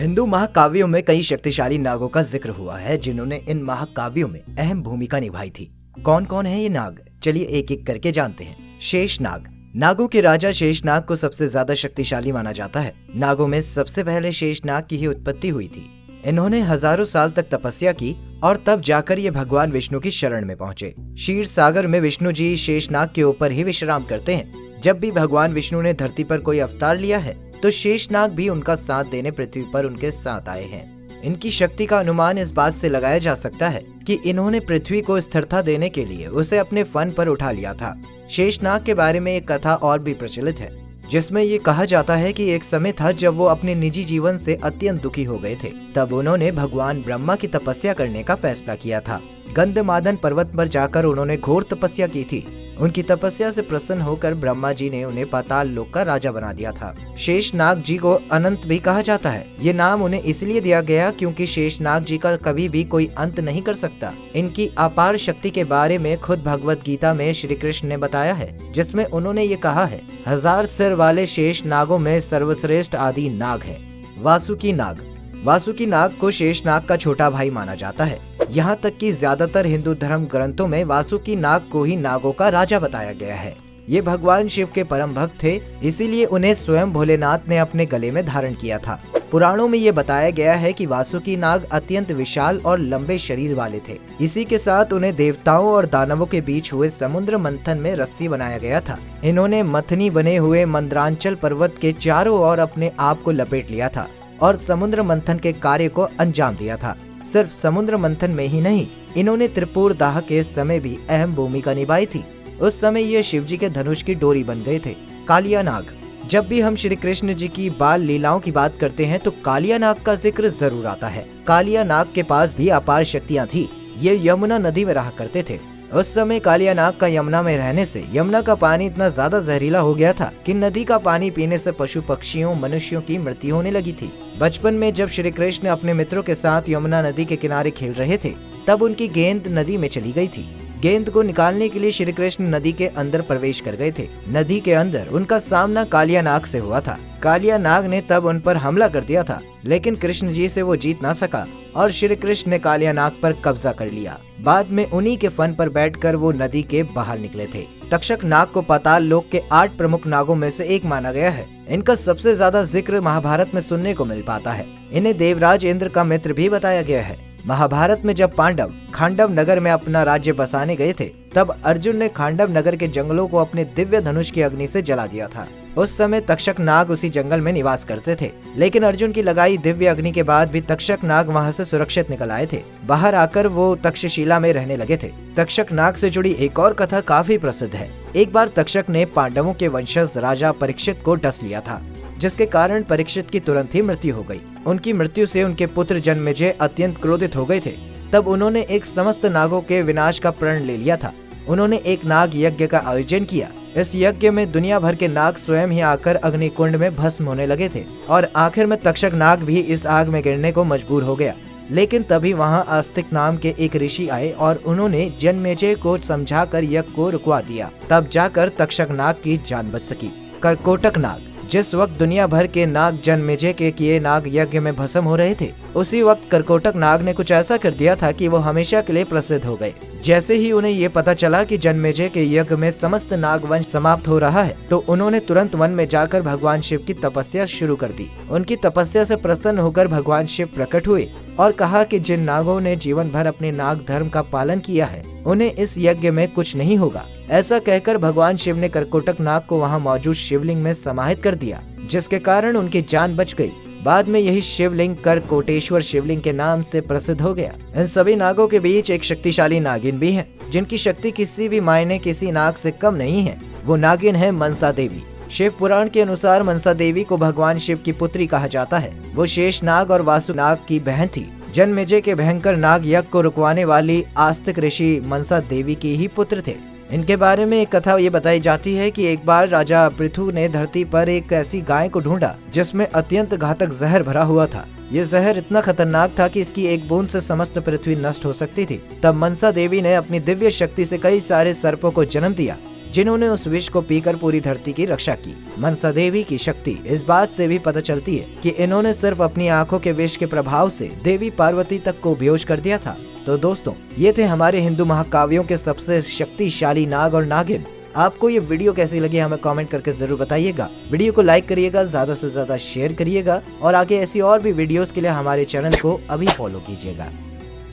हिंदू महाकाव्यों में कई शक्तिशाली नागों का जिक्र हुआ है जिन्होंने इन महाकाव्यों में अहम भूमिका निभाई थी। कौन कौन है ये नाग, चलिए एक एक करके जानते हैं। शेषनाग। नागों के राजा शेषनाग को सबसे ज्यादा शक्तिशाली माना जाता है। नागों में सबसे पहले शेषनाग की ही उत्पत्ति हुई थी। इन्होंने हजारों साल तक तपस्या की और तब जाकर ये भगवान विष्णु की शरण में पहुंचे। क्षीर सागर में विष्णु जी शेषनाग के ऊपर ही विश्राम करते हैं। जब भी भगवान विष्णु ने धरती पर कोई अवतार लिया है तो शेषनाग भी उनका साथ देने पृथ्वी पर उनके साथ आए हैं। इनकी शक्ति का अनुमान इस बात से लगाया जा सकता है कि इन्होंने पृथ्वी को स्थिरता देने के लिए उसे अपने फन पर उठा लिया था। शेषनाग के बारे में एक कथा और भी प्रचलित है जिसमें ये कहा जाता है कि एक समय था जब वो अपने निजी जीवन से अत्यंत दुखी हो गए थे। तब उन्होंने भगवान ब्रह्मा की तपस्या करने का फैसला किया था। गंधमादन पर्वत पर जाकर उन्होंने घोर तपस्या की थी। उनकी तपस्या से प्रसन्न होकर ब्रह्मा जी ने उन्हें पाताल लोक का राजा बना दिया था। शेषनाग जी को अनंत भी कहा जाता है। ये नाम उन्हें इसलिए दिया गया क्योंकि शेषनाग जी का कभी भी कोई अंत नहीं कर सकता। इनकी अपार शक्ति के बारे में खुद भगवत गीता में श्री कृष्ण ने बताया है, जिसमें उन्होंने ये कहा है, 1000 सिर वाले शेष नागों में सर्वश्रेष्ठ आदि नाग है। वासुकी नाग। वासुकी नाग को शेषनाग का छोटा भाई माना जाता है। यहाँ तक कि ज्यादातर हिंदू धर्म ग्रंथों में वासुकी नाग को ही नागों का राजा बताया गया है। ये भगवान शिव के परम भक्त थे, इसीलिए उन्हें स्वयं भोलेनाथ ने अपने गले में धारण किया था। पुराणों में ये बताया गया है कि वासुकी नाग अत्यंत विशाल और लंबे शरीर वाले थे। इसी के साथ उन्हें देवताओं और दानवों के बीच हुए समुद्र मंथन में रस्सी बनाया गया था। इन्होंने मथनी बने हुए मंदरांचल पर्वत के चारों ओर अपने आप को लपेट लिया था और समुद्र मंथन के कार्य को अंजाम दिया था। सिर्फ समुद्र मंथन में ही नहीं, इन्होंने त्रिपुर दाह के समय भी अहम भूमिका निभाई थी। उस समय ये शिव जी के धनुष की डोरी बन गए थे। कालिया नाग। जब भी हम श्री कृष्ण जी की बाल लीलाओं की बात करते हैं तो कालिया नाग का जिक्र जरूर आता है। कालिया नाग के पास भी अपार शक्तियाँ थी। ये यमुना नदी में रहा करते थे। उस समय कालिया नाग का यमुना में रहने से यमुना का पानी इतना ज्यादा जहरीला हो गया था कि नदी का पानी पीने से पशु पक्षियों मनुष्यों की मृत्यु होने लगी थी। बचपन में जब श्री कृष्ण अपने मित्रों के साथ यमुना नदी के किनारे खेल रहे थे तब उनकी गेंद नदी में चली गई थी। गेंद को निकालने के लिए श्री कृष्ण नदी के अंदर प्रवेश कर गए थे। नदी के अंदर उनका सामना कालिया नाग से हुआ था। कालिया नाग ने तब उन पर हमला कर दिया था, लेकिन कृष्ण जी से वो जीत ना सका और श्री कृष्ण ने कालिया नाग पर कब्जा कर लिया। बाद में उन्हीं के फन पर बैठकर वो नदी के बाहर निकले थे। तक्षक नाग को पाताल लोक के 8 प्रमुख नागों में से एक माना गया है। इनका सबसे ज्यादा जिक्र महाभारत में सुनने को मिल पाता है। इन्हें देवराज इंद्र का मित्र भी बताया गया है। महाभारत में जब पांडव खांडव नगर में अपना राज्य बसाने गए थे तब अर्जुन ने खांडव नगर के जंगलों को अपने दिव्य धनुष की अग्नि से जला दिया था। उस समय तक्षक नाग उसी जंगल में निवास करते थे, लेकिन अर्जुन की लगाई दिव्य अग्नि के बाद भी तक्षक नाग वहां से सुरक्षित निकल आए थे। बाहर आकर वो तक्षशिला में रहने लगे थे। तक्षक नाग से जुड़ी एक और कथा काफी प्रसिद्ध है। एक बार तक्षक ने पांडवों के वंशज राजा परीक्षित को डस लिया था, जिसके कारण परीक्षित की तुरंत ही मृत्यु हो गई। उनकी मृत्यु से उनके पुत्र जन्मेजय अत्यंत क्रोधित हो गए थे। तब उन्होंने एक समस्त नागों के विनाश का प्रण ले लिया था। उन्होंने एक नाग यज्ञ का आयोजन किया। इस यज्ञ में दुनिया भर के नाग स्वयं ही आकर अग्निकुंड में भस्म होने लगे थे और आखिर में तक्षक नाग भी इस आग में गिरने को मजबूर हो गया। लेकिन तभी वहां आस्तिक नाम के एक ऋषि आए और उन्होंने जन्मेजय को समझाकर यज्ञ को रुकवा दिया। तब जाकर तक्षक नाग की जान बच सकी। करकोटक नाग। जिस वक्त दुनिया भर के नाग जन्मेजय के किए नाग यज्ञ में भस्म हो रहे थे, उसी वक्त करकोटक नाग ने कुछ ऐसा कर दिया था कि वो हमेशा के लिए प्रसिद्ध हो गए। जैसे ही उन्हें ये पता चला कि जन्मेजय के यज्ञ में समस्त नाग वंश समाप्त हो रहा है तो उन्होंने तुरंत वन में जाकर भगवान शिव की तपस्या शुरू कर दी। उनकी तपस्या से प्रसन्न होकर भगवान शिव प्रकट हुए और कहा कि जिन नागों ने जीवन भर अपने नाग धर्म का पालन किया है उन्हें इस यज्ञ में कुछ नहीं होगा। ऐसा कहकर भगवान शिव ने करकोटक नाग को वहां मौजूद शिवलिंग में समाहित कर दिया, जिसके कारण उनकी जान बच गई। बाद में यही शिवलिंग करकोटेश्वर शिवलिंग के नाम से प्रसिद्ध हो गया। इन सभी नागों के बीच एक शक्तिशाली नागिन भी है, जिनकी शक्ति किसी भी मायने किसी नाग से कम नहीं है। वो नागिन है मनसा देवी। शिव पुराण के अनुसार मनसा देवी को भगवान शिव की पुत्री कहा जाता है। वो शेष नाग और वासु नाग की बहन थी। जन्मेजय के भयंकर नाग यज्ञ को रुकवाने वाली आस्तिक ऋषि मनसा देवी के ही पुत्र थे। इनके बारे में एक कथा ये बताई जाती है कि एक बार राजा पृथु ने धरती पर एक ऐसी गाय को ढूंढा जिसमें अत्यंत घातक जहर भरा हुआ था। ये जहर इतना खतरनाक था कि इसकी एक बूंद से समस्त पृथ्वी नष्ट हो सकती थी। तब मनसा देवी ने अपनी दिव्य शक्ति से कई सारे सर्पों को जन्म दिया। जिन्होंने उस विष को पीकर पूरी धरती की रक्षा की। मनसा देवी की शक्ति इस बात से भी पता चलती है कि इन्होंने सिर्फ अपनी आंखों के विष के प्रभाव से देवी पार्वती तक को बेहोश कर दिया था। तो दोस्तों, ये थे हमारे हिंदू महाकाव्यों के सबसे शक्तिशाली नाग और नागिन। आपको ये वीडियो कैसी लगी हमें कमेंट करके जरूर बताइएगा। वीडियो को लाइक करिएगा, ज्यादा से ज्यादा शेयर करिएगा और आगे ऐसी और भी वीडियोस के लिए हमारे चैनल को अभी फॉलो कीजिएगा।